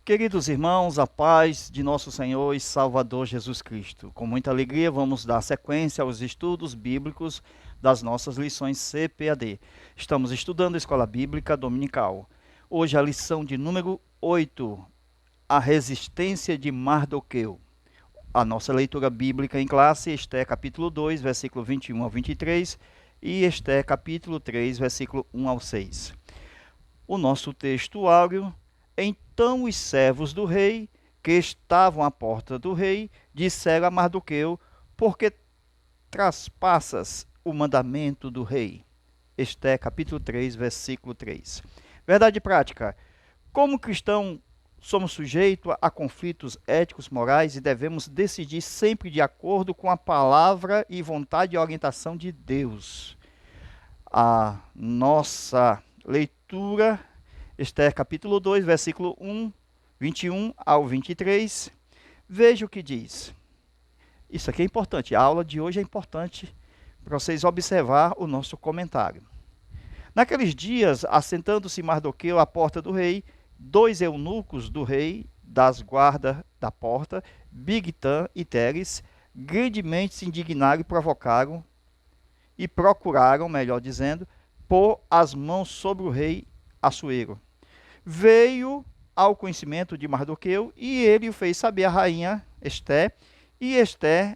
Queridos irmãos, a paz de nosso Senhor e Salvador Jesus Cristo. Com muita alegria vamos dar sequência aos estudos bíblicos das nossas lições CPAD. Estamos estudando a Escola Bíblica Dominical. Hoje a lição de número 8, a resistência de Mardoqueu. A nossa leitura bíblica em classe, Esté capítulo 2, versículo 21 ao 23 e Esté capítulo 3, versículo 1 ao 6. O nosso texto áureo: então os servos do rei, que estavam à porta do rei, disseram a Mardoqueu: por que traspassas o mandamento do rei? Esté capítulo 3, versículo 3. Verdade prática: como cristão, somos sujeitos a conflitos éticos, morais e devemos decidir sempre de acordo com a palavra e vontade e orientação de Deus. A nossa leitura, Esther capítulo 2, versículo 21 ao 23. Veja o que diz. Isso aqui é importante. A aula de hoje é importante para vocês observar o nosso comentário. Naqueles dias, assentando-se Mardoqueu à porta do rei, dois eunucos do rei, das guardas da porta, Bigtan e Teres, grandemente se indignaram e provocaram, e procuraram, melhor dizendo, pôr as mãos sobre o rei Assuero. Veio ao conhecimento de Mardoqueu e ele o fez saber à rainha Esté, e Esté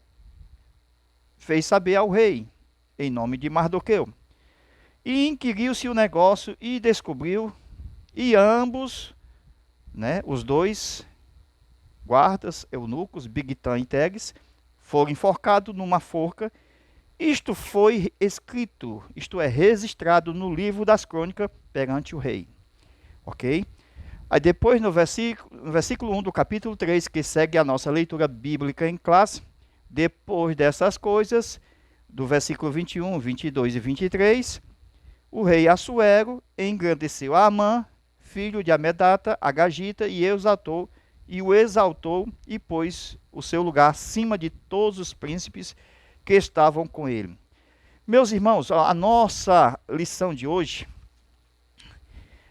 fez saber ao rei, em nome de Mardoqueu. E inquiriu-se o negócio e descobriu, e ambos, os dois guardas, eunucos, Bigtan e Teres, foram enforcados numa forca. Isto foi escrito, isto é, registrado no livro das crônicas perante o rei. Ok? Aí depois no versículo 1 do capítulo 3, que segue a nossa leitura bíblica em classe, depois dessas coisas, do versículo 21, 22 e 23, o rei Assuero engrandeceu a Amã, filho de Amedata, Agagita, e o exaltou e pôs o seu lugar acima de todos os príncipes que estavam com ele. Meus irmãos, a nossa lição de hoje,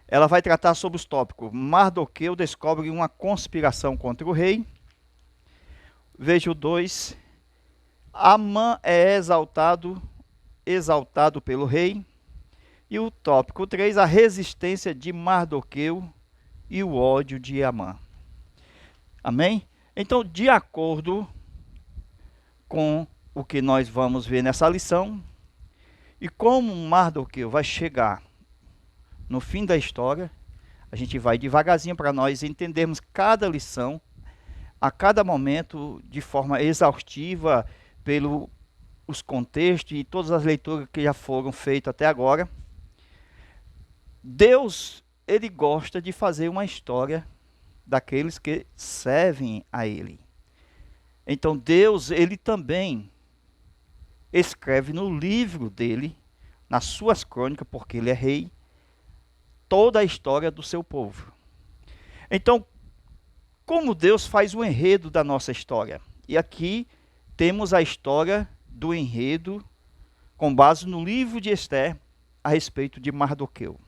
ela vai tratar sobre os tópicos: Mardoqueu descobre uma conspiração contra o rei. Veja o 2. Amã é exaltado pelo rei. E o tópico 3, a resistência de Mardoqueu e o ódio de Amã. Amém? Então, de acordo com o que nós vamos ver nessa lição, e como Mardoqueu vai chegar no fim da história, a gente vai devagarzinho para nós entendermos cada lição, a cada momento, de forma exaustiva, pelos contextos e todas as leituras que já foram feitas até agora. Deus, ele gosta de fazer uma história daqueles que servem a ele. Então Deus, ele também escreve no livro dele, nas suas crônicas, porque ele é rei, toda a história do seu povo. Então, como Deus faz o enredo da nossa história? E aqui temos a história do enredo com base no livro de Esté a respeito de Mardoqueu.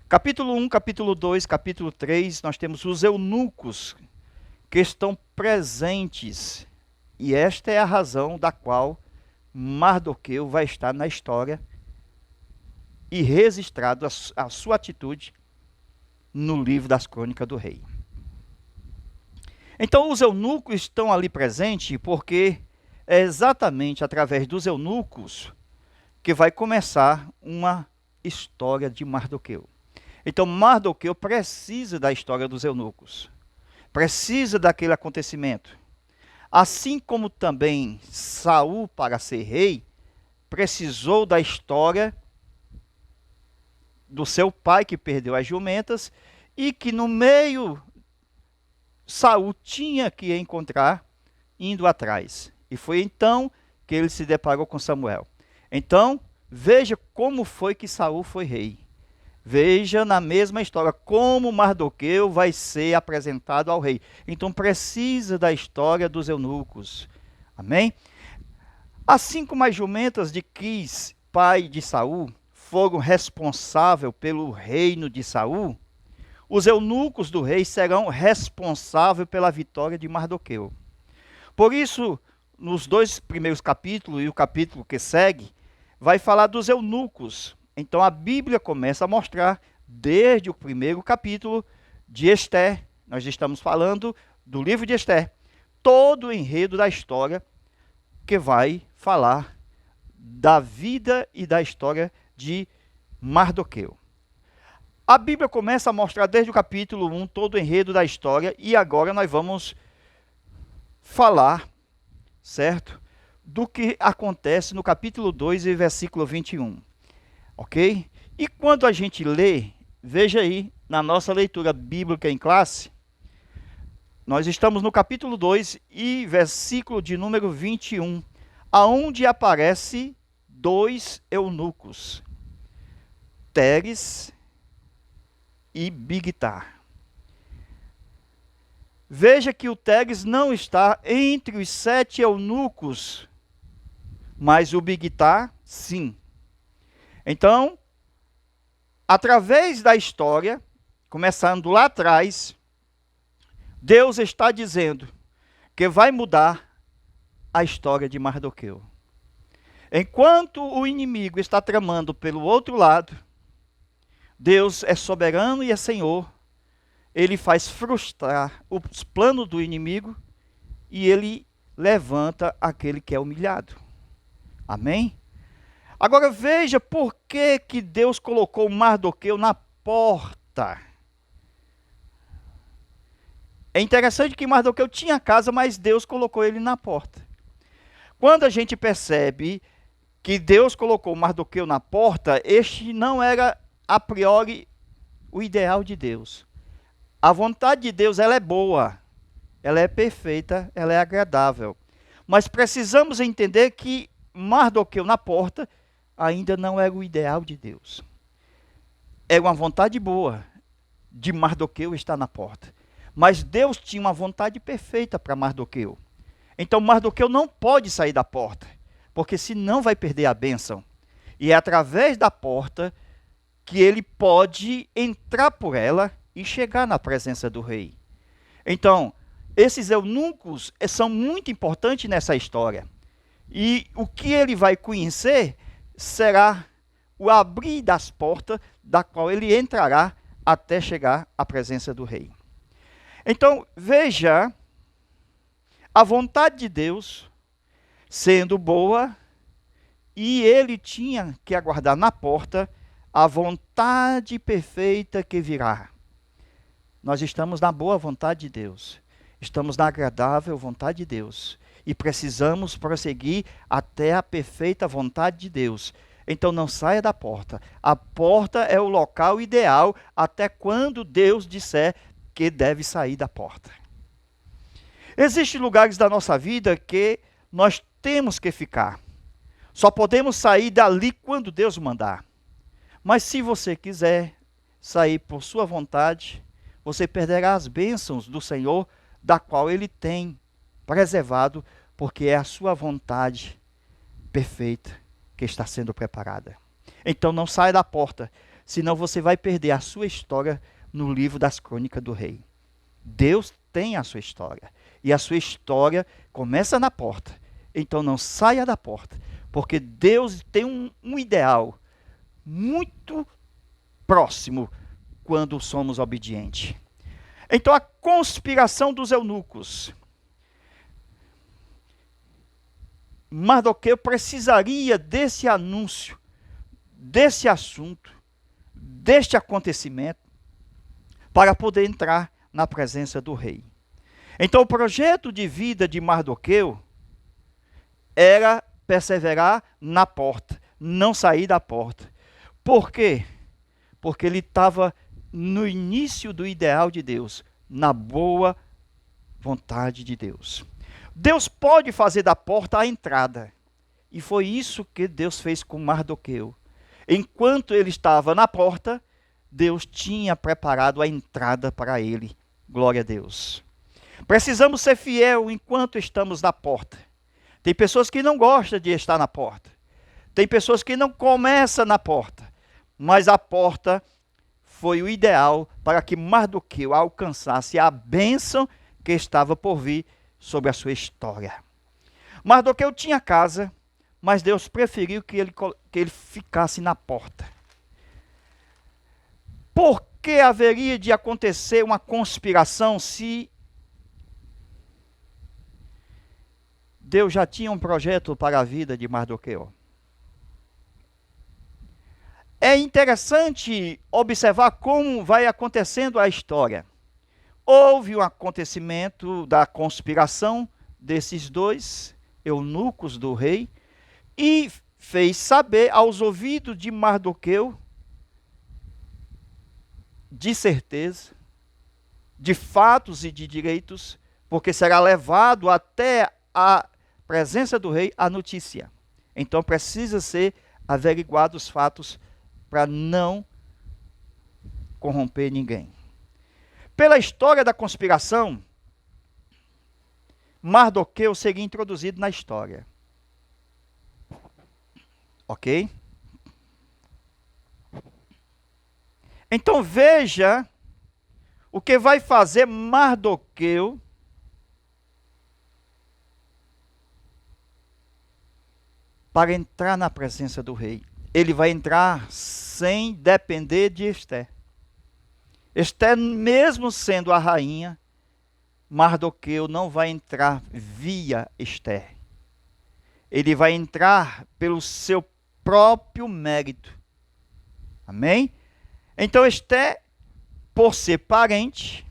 Capítulo 1, capítulo 2, capítulo 3, nós temos os eunucos que estão presentes. E esta é a razão da qual Mardoqueu vai estar na história e registrado a sua atitude no livro das crônicas do rei. Então os eunucos estão ali presentes porque é exatamente através dos eunucos que vai começar uma história de Mardoqueu. Então Mardoqueu precisa da história dos eunucos, precisa daquele acontecimento. Assim como também Saul, para ser rei, precisou da história do seu pai que perdeu as jumentas e que no meio Saul tinha que encontrar indo atrás. E foi então que ele se deparou com Samuel. Então, veja como foi que Saul foi rei. Veja na mesma história como Mardoqueu vai ser apresentado ao rei. Então precisa da história dos eunucos. Amém? Assim como as jumentas de Quis, pai de Saul, foram responsáveis pelo reino de Saul, os eunucos do rei serão responsáveis pela vitória de Mardoqueu. Por isso, nos 2 primeiros capítulos e o capítulo que segue, vai falar dos eunucos. Então a Bíblia começa a mostrar, desde o primeiro capítulo de Esther, nós estamos falando do livro de Esther, todo o enredo da história que vai falar da vida e da história de Mardoqueu. A Bíblia começa a mostrar desde o capítulo 1 todo o enredo da história e agora nós vamos falar, certo, do que acontece no capítulo 2 e versículo 21, ok? E quando a gente lê, veja aí, na nossa leitura bíblica em classe, nós estamos no capítulo 2 e versículo de número 21, aonde aparece 2 eunucos, Teres e Bigtar. Veja que o Teres não está entre os 7 eunucos, mas o Bigtar, sim. Então, através da história, começando lá atrás, Deus está dizendo que vai mudar a história de Mardoqueu. Enquanto o inimigo está tramando pelo outro lado, Deus é soberano e é Senhor. Ele faz frustrar os planos do inimigo e ele levanta aquele que é humilhado. Amém? Agora veja por que Deus colocou Mardoqueu na porta. É interessante que Mardoqueu tinha casa, mas Deus colocou ele na porta. Quando a gente percebe que Deus colocou Mardoqueu na porta, este não era a priori o ideal de Deus. A vontade de Deus, ela é boa, ela é perfeita, ela é agradável. Mas precisamos entender que Mardoqueu na porta ainda não era o ideal de Deus. Era uma vontade boa de Mardoqueu estar na porta. Mas Deus tinha uma vontade perfeita para Mardoqueu. Então Mardoqueu não pode sair da porta, porque senão vai perder a bênção. E é através da porta que ele pode entrar por ela e chegar na presença do rei. Então, esses eunucos são muito importantes nessa história. E o que ele vai conhecer será o abrir das portas, da qual ele entrará até chegar à presença do rei. Então, veja a vontade de Deus sendo boa, e ele tinha que aguardar na porta a vontade perfeita que virá. Nós estamos na boa vontade de Deus, estamos na agradável vontade de Deus, e precisamos prosseguir até a perfeita vontade de Deus. Então não saia da porta. A porta é o local ideal até quando Deus disser que deve sair da porta. Existem lugares da nossa vida que nós temos que ficar. Só podemos sair dali quando Deus mandar. Mas se você quiser sair por sua vontade, você perderá as bênçãos do Senhor, da qual Ele tem preservado, porque é a sua vontade perfeita que está sendo preparada. Então não saia da porta, senão você vai perder a sua história no livro das Crônicas do Rei. Deus tem a sua história, e a sua história começa na porta. Então não saia da porta, porque Deus tem um ideal muito próximo quando somos obedientes. Então a conspiração dos eunucos. Mardoqueu precisaria desse anúncio, desse assunto, deste acontecimento, para poder entrar na presença do rei. Então o projeto de vida de Mardoqueu era perseverar na porta, não sair da porta. Por quê? Porque ele estava no início do ideal de Deus, na boa vontade de Deus. Deus pode fazer da porta a entrada. E foi isso que Deus fez com Mardoqueu. Enquanto ele estava na porta, Deus tinha preparado a entrada para ele. Glória a Deus. Precisamos ser fiel enquanto estamos na porta. Tem pessoas que não gostam de estar na porta. Tem pessoas que não começam na porta. Mas a porta foi o ideal para que Mardoqueu alcançasse a bênção que estava por vir sobre a sua história. Mardoqueu tinha casa, mas Deus preferiu que ele ficasse na porta. Por que haveria de acontecer uma conspiração se Deus já tinha um projeto para a vida de Mardoqueu? É interessante observar como vai acontecendo a história. Houve um acontecimento da conspiração desses dois eunucos do rei e fez saber aos ouvidos de Mardoqueu, de certeza, de fatos e de direitos, porque será levado até a presença do rei a notícia. Então precisa ser averiguado os fatos para não corromper ninguém. Pela história da conspiração, Mardoqueu seria introduzido na história. Ok? Então veja o que vai fazer Mardoqueu para entrar na presença do rei. Ele vai entrar sem depender de Ester. Ester, mesmo sendo a rainha, Mardoqueu não vai entrar via Ester. Ele vai entrar pelo seu próprio mérito. Amém? Então Ester, por ser parente,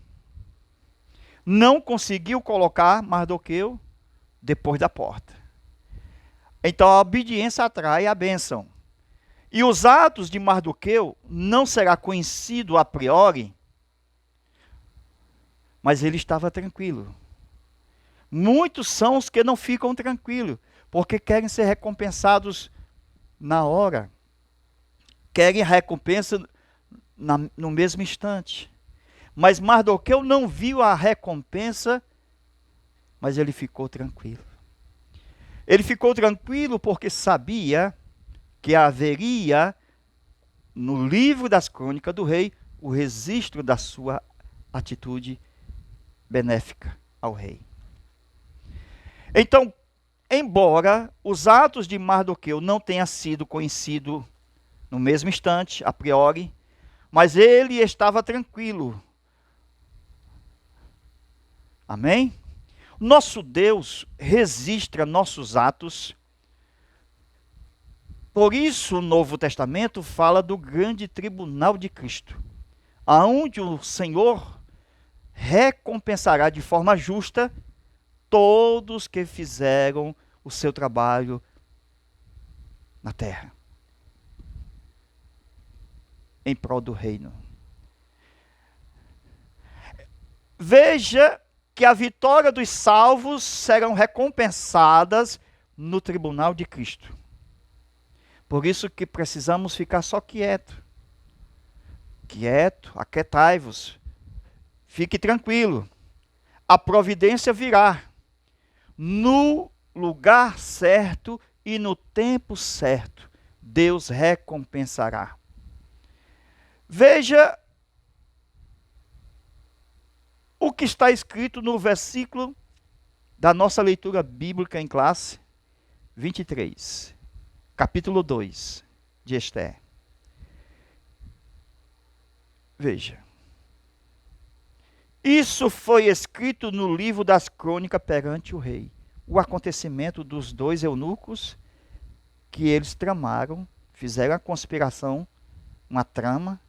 não conseguiu colocar Mardoqueu depois da porta. Então a obediência atrai a bênção. E os atos de Mardoqueu não será conhecido a priori, mas ele estava tranquilo. Muitos são os que não ficam tranquilos, porque querem ser recompensados na hora. Querem a recompensa no mesmo instante. Mas Mardoqueu não viu a recompensa, mas ele ficou tranquilo. Ele ficou tranquilo porque sabia que haveria no livro das crônicas do rei o registro da sua atitude benéfica ao rei. Então, embora os atos de Mardoqueu não tenham sido conhecidos no mesmo instante, a priori, mas ele estava tranquilo. Amém? Nosso Deus registra nossos atos. Por isso o Novo Testamento fala do grande tribunal de Cristo, aonde o Senhor recompensará de forma justa todos que fizeram o seu trabalho na terra, em prol do reino. Veja que a vitória dos salvos serão recompensadas no tribunal de Cristo. Por isso que precisamos ficar só quieto. Quieto, aquietai-vos. Fique tranquilo. A providência virá no lugar certo e no tempo certo. Deus recompensará. Veja o que está escrito no versículo da nossa leitura bíblica em classe 23. Capítulo 2 de Ester. Veja. Isso foi escrito no livro das crônicas perante o rei. O acontecimento dos dois eunucos que eles tramaram, fizeram a conspiração, uma trama,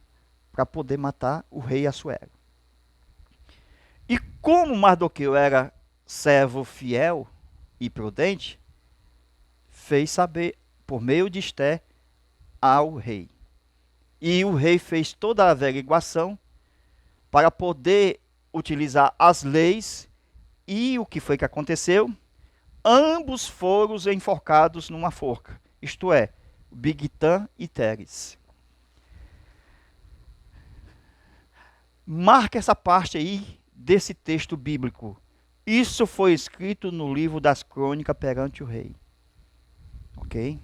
para poder matar o rei Assuero. E como Mardoqueu era servo fiel e prudente, fez saber por meio de Ester ao rei. E o rei fez toda a averiguação para poder utilizar as leis. E o que foi que aconteceu? Ambos foram enforcados numa forca, isto é, Bigtan e Teres. Marca essa parte aí desse texto bíblico. Isso foi escrito no livro das crônicas perante o rei. Ok?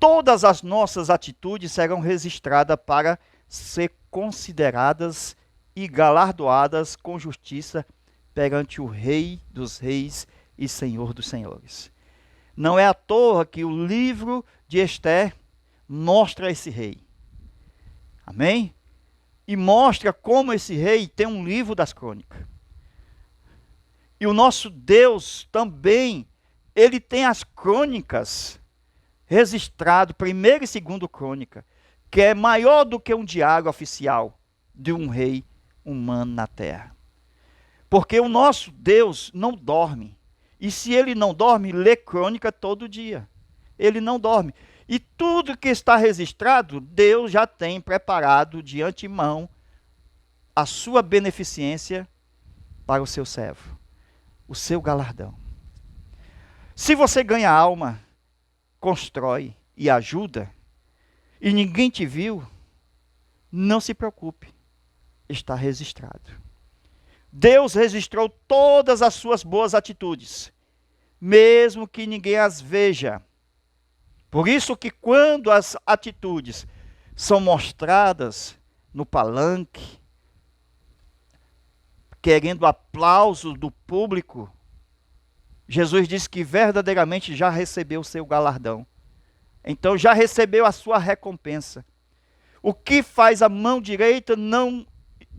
Todas as nossas atitudes serão registradas para ser consideradas e galardoadas com justiça perante o Rei dos Reis e Senhor dos Senhores. Não é à toa que o livro de Esther mostra esse rei. Amém? E mostra como esse rei tem um livro das crônicas. E o nosso Deus também, ele tem as crônicas registrado, primeira e segunda crônica, que é maior do que um diário oficial de um rei humano na terra. Porque o nosso Deus não dorme. E se ele não dorme, lê crônica todo dia. Ele não dorme. E tudo que está registrado, Deus já tem preparado de antemão a sua beneficência para o seu servo, o seu galardão. Se você ganha alma, constrói e ajuda, e ninguém te viu, não se preocupe, está registrado. Deus registrou todas as suas boas atitudes, mesmo que ninguém as veja. Por isso que quando as atitudes são mostradas no palanque, querendo aplauso do público, Jesus disse que verdadeiramente já recebeu o seu galardão. Então já recebeu a sua recompensa. O que faz a mão direita, não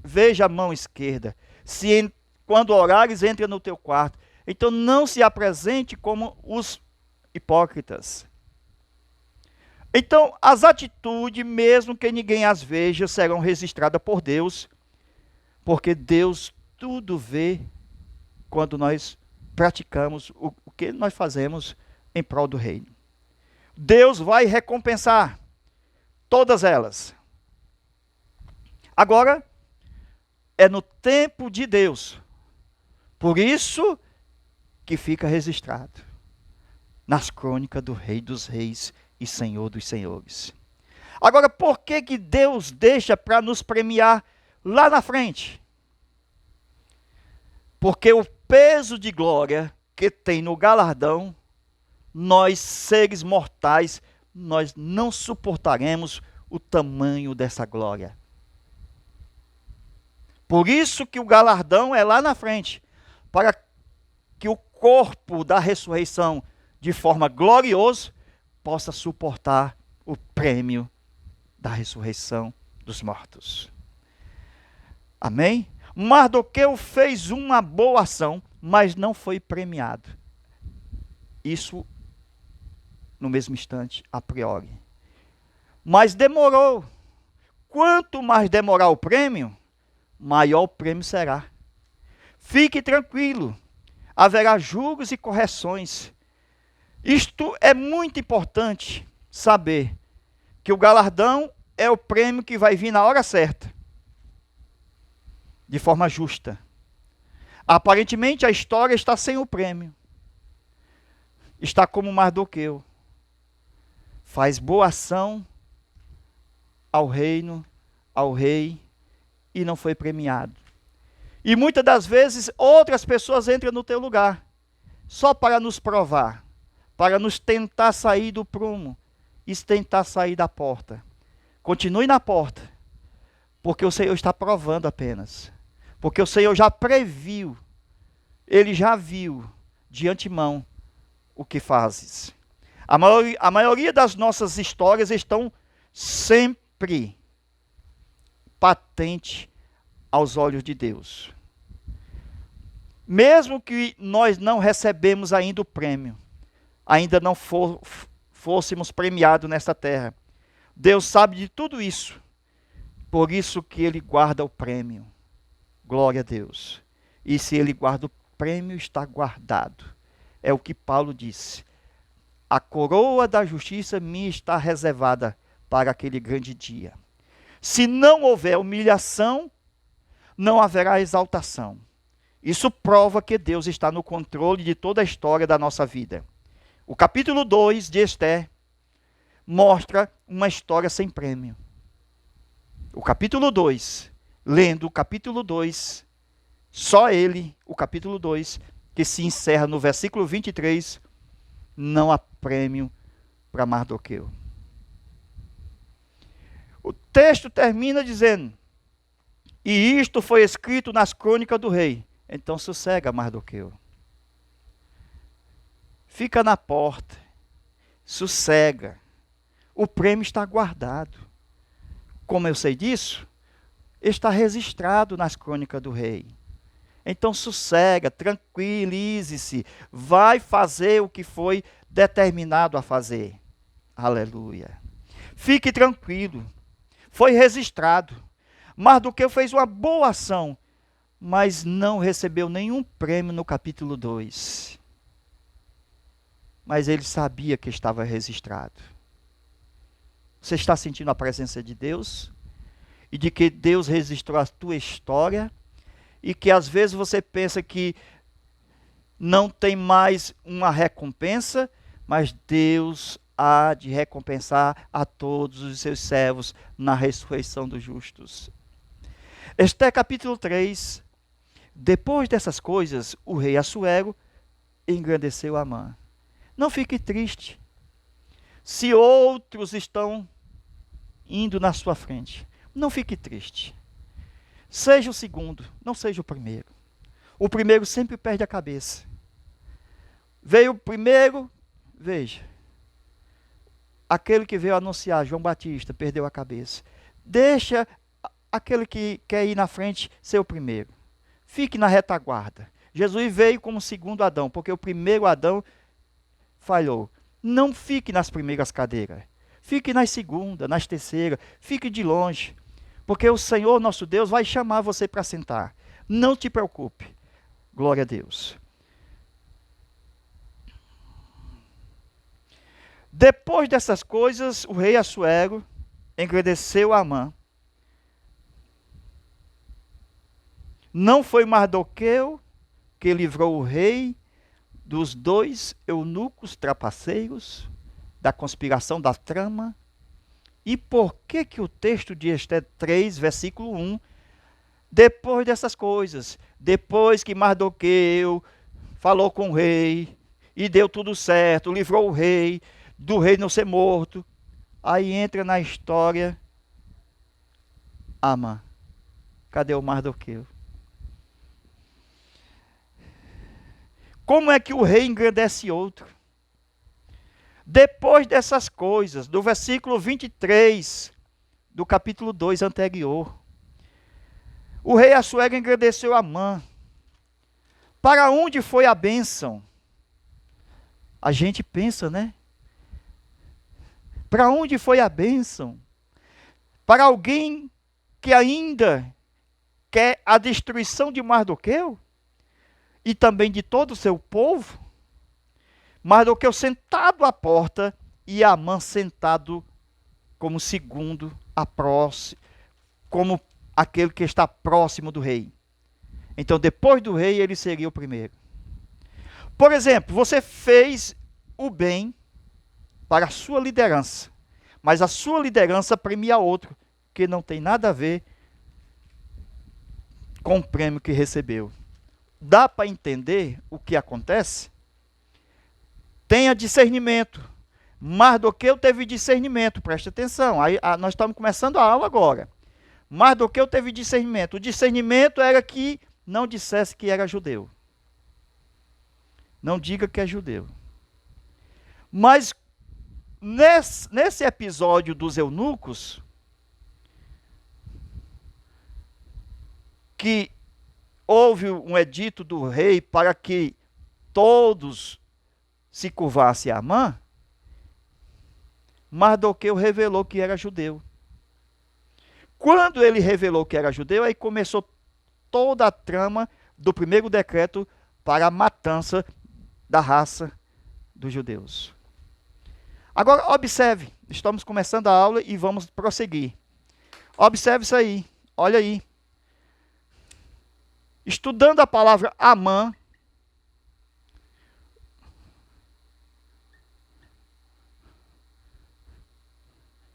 veja a mão esquerda. Quando orares, entra no teu quarto. Então não se apresente como os hipócritas. Então as atitudes, mesmo que ninguém as veja, serão registradas por Deus, porque Deus tudo vê quando nós praticamos o que nós fazemos em prol do reino. Deus vai recompensar todas elas. Agora, é no tempo de Deus. Por isso que fica registrado nas crônicas do Rei dos Reis e Senhor dos Senhores. Agora, por que Deus deixa para nos premiar lá na frente? Porque o peso de glória que tem no galardão, nós, seres mortais, nós não suportaremos o tamanho dessa glória. Por isso que o galardão é lá na frente, para que o corpo da ressurreição, de forma gloriosa, possa suportar o prêmio da ressurreição dos mortos. Amém? Mardoqueu fez uma boa ação, mas não foi premiado. Isso no mesmo instante, a priori. Mas demorou. Quanto mais demorar o prêmio, maior o prêmio será. Fique tranquilo, haverá juros e correções. Isto é muito importante saber, que o galardão é o prêmio que vai vir na hora certa, de forma justa. Aparentemente a história está sem o prêmio. Está como Mardoqueu. Faz boa ação ao reino, ao rei, e não foi premiado. E muitas das vezes outras pessoas entram no teu lugar, só para nos provar, para nos tentar sair do prumo, e tentar sair da porta. Continue na porta, porque o Senhor está provando apenas. Porque o Senhor já previu, Ele já viu de antemão o que fazes. A maioria das nossas histórias estão sempre patente aos olhos de Deus. Mesmo que nós não recebemos ainda o prêmio, ainda não fôssemos premiados nesta terra, Deus sabe de tudo isso. Por isso que Ele guarda o prêmio. Glória a Deus. E se Ele guarda o prêmio, está guardado. É o que Paulo disse. A coroa da justiça me está reservada para aquele grande dia. Se não houver humilhação, não haverá exaltação. Isso prova que Deus está no controle de toda a história da nossa vida. O capítulo 2 de Esther mostra uma história sem prêmio. O capítulo 2, lendo o capítulo 2, só ele, o capítulo 2, que se encerra no versículo 23, não há prêmio para Mardoqueu. O texto termina dizendo, E isto foi escrito nas crônicas do rei. Então sossega, Mardoqueu. Fica na porta. Sossega. O prêmio está guardado. Como eu sei disso? Está registrado nas crônicas do rei. Então sossega, tranquilize-se. Vai fazer o que foi determinado a fazer. Aleluia. Fique tranquilo. Foi registrado. Mardoqueu fez uma boa ação, mas não recebeu nenhum prêmio no capítulo 2. Mas ele sabia que estava registrado. Você está sentindo a presença de Deus? E de que Deus registrou a tua história? E que às vezes você pensa que não tem mais uma recompensa, mas Deus há de recompensar a todos os seus servos na ressurreição dos justos. Este é capítulo 3. Depois dessas coisas, o rei Assuero engrandeceu Amã. Não fique triste. Se outros estão indo na sua frente, não fique triste. Seja o segundo, não seja o primeiro. O primeiro sempre perde a cabeça. Veio o primeiro, veja. Aquele que veio anunciar, João Batista, perdeu a cabeça. Deixa aquele que quer ir na frente ser o primeiro. Fique na retaguarda. Jesus veio como segundo Adão, porque o primeiro Adão falhou. Não fique nas primeiras cadeiras. Fique nas segundas, nas terceiras. Fique de longe. Porque o Senhor, nosso Deus, vai chamar você para sentar. Não te preocupe. Glória a Deus. Depois dessas coisas, o rei Assuero engrandeceu Amã. Não foi Mardoqueu que livrou o rei dos 2 eunucos trapaceiros, da conspiração da trama. E por que o texto de Ester 3, versículo 1, depois dessas coisas, depois que Mardoqueu falou com o rei, e deu tudo certo, livrou o rei, do rei não ser morto, aí entra na história Amã. Cadê o Mardoqueu? Como é que o rei engrandece outro? Depois dessas coisas, do versículo 23 do capítulo 2 anterior, o rei Assuero engrandeceu Amã. Para onde foi a bênção? A gente pensa, né? Para onde foi a bênção? Para alguém que ainda quer a destruição de Mardoqueu? E também de todo o seu povo? Mardoqueu sentado à porta e Amã sentado como segundo, como aquele que está próximo do rei. Então, depois do rei, ele seria o primeiro. Por exemplo, você fez o bem para a sua liderança, mas a sua liderança premia outro, que não tem nada a ver com o prêmio que recebeu. Dá para entender o que acontece? Tenha discernimento. Mardoqueu teve discernimento, preste atenção. Nós estamos começando a aula agora. Mardoqueu teve discernimento. O discernimento era que não dissesse que era judeu. Não diga que é judeu. Mas nesse episódio dos eunucos, que houve um edito do rei para que todos se curvassem a Amã, Mardoqueu revelou que era judeu. Quando ele revelou que era judeu, aí começou toda a trama do primeiro decreto para a matança da raça dos judeus. Agora, observe, estamos começando a aula e vamos prosseguir. Observe isso aí, olha aí. Estudando a palavra Amã,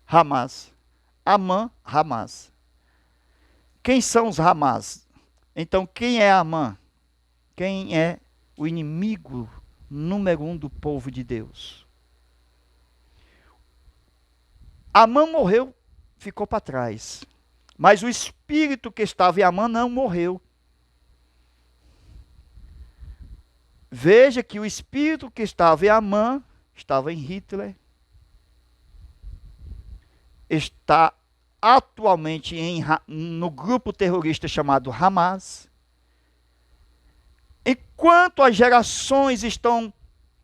Hamas. Amã, Hamas. Quem são os Hamas? Então, quem é Amã? Quem é o inimigo número 1 do povo de Deus? Amã morreu, ficou para trás. Mas o espírito que estava em Amã não morreu. Veja que o espírito que estava em Amã, estava em Hitler, está atualmente no grupo terrorista chamado Hamas. Enquanto as gerações estão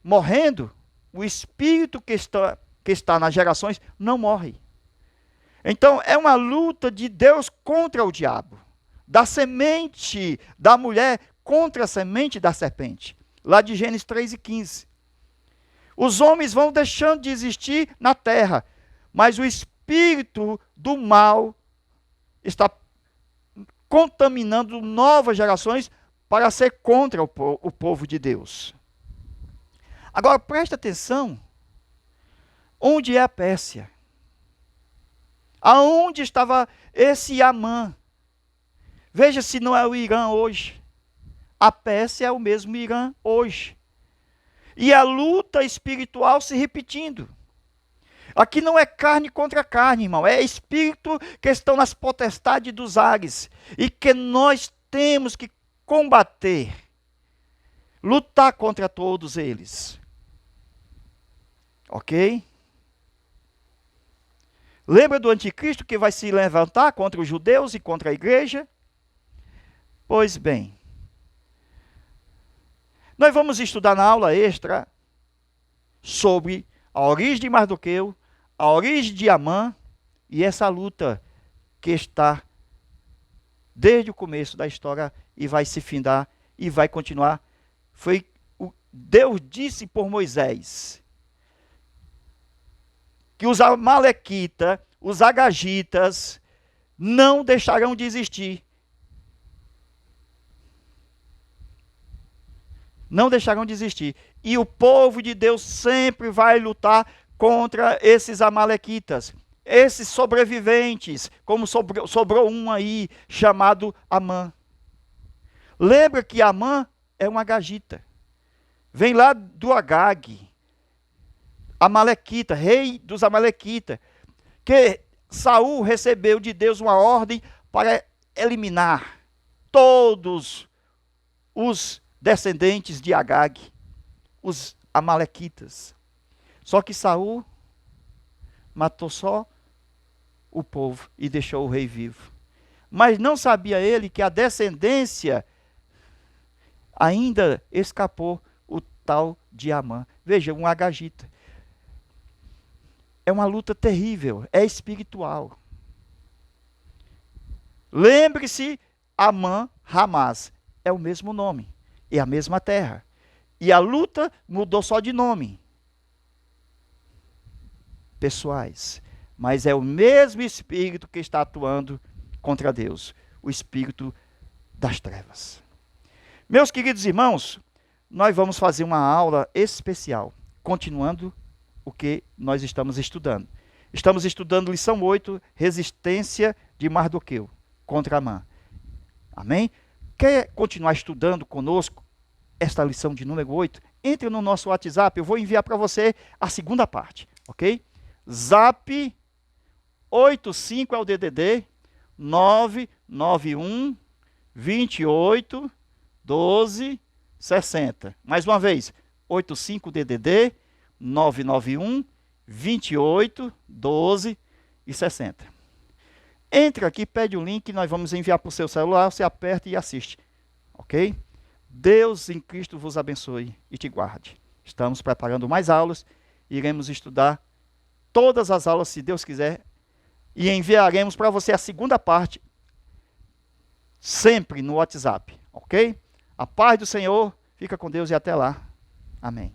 morrendo, o espírito que está nas gerações não morre. Então é uma luta de Deus contra o diabo, da semente da mulher contra a semente da serpente. Lá de Gênesis 3:15. Os homens vão deixando de existir na terra, mas o espírito do mal está contaminando novas gerações para ser contra o povo de Deus. Agora presta atenção, onde é a Pérsia? Aonde estava esse Amã? Veja se não é o Irã hoje. A Pérsia é o mesmo Irã hoje. E a luta espiritual se repetindo. Aqui não é carne contra carne, irmão. É espírito que estão nas potestades dos ares. E que nós temos que combater. Lutar contra todos eles. Ok? Lembra do anticristo que vai se levantar contra os judeus e contra a igreja? Pois bem. Nós vamos estudar na aula extra sobre a origem de Mardoqueu, a origem de Amã e essa luta que está desde o começo da história e vai se findar e vai continuar. Deus disse por Moisés que os amalequitas, os agagitas, não deixarão de existir. Não deixarão de existir. E o povo de Deus sempre vai lutar contra esses amalequitas, esses sobreviventes, como sobrou um aí, chamado Amã. Lembra que Amã é um agagita. Vem lá do Agag, amalequita, rei dos amalequitas, que Saul recebeu de Deus uma ordem para eliminar todos os descendentes de Agag, os amalequitas. Só que Saul matou só o povo e deixou o rei vivo. Mas não sabia ele que a descendência ainda escapou, o tal de Amã. Veja, um agagita. É uma luta terrível, é espiritual. Lembre-se, Amã, Hamas, é o mesmo nome. É a mesma terra. E a luta mudou só de nome. Pessoais. Mas é o mesmo espírito que está atuando contra Deus. O espírito das trevas. Meus queridos irmãos, nós vamos fazer uma aula especial. Continuando o que nós estamos estudando. Estamos estudando lição 8, resistência de Mardoqueu contra Amã. Amém? Quer continuar estudando conosco esta lição de número 8? Entre no nosso WhatsApp, eu vou enviar para você a segunda parte, ok? Zap 85 é o DDD 991 28 12 60. Mais uma vez, 85 DDD 991 28 12 e 60. Entre aqui, pede o link, nós vamos enviar para o seu celular, você aperta e assiste. Ok? Deus em Cristo vos abençoe e te guarde. Estamos preparando mais aulas, iremos estudar todas as aulas, se Deus quiser, e enviaremos para você a segunda parte, sempre no WhatsApp. Ok? A paz do Senhor, fica com Deus e até lá. Amém.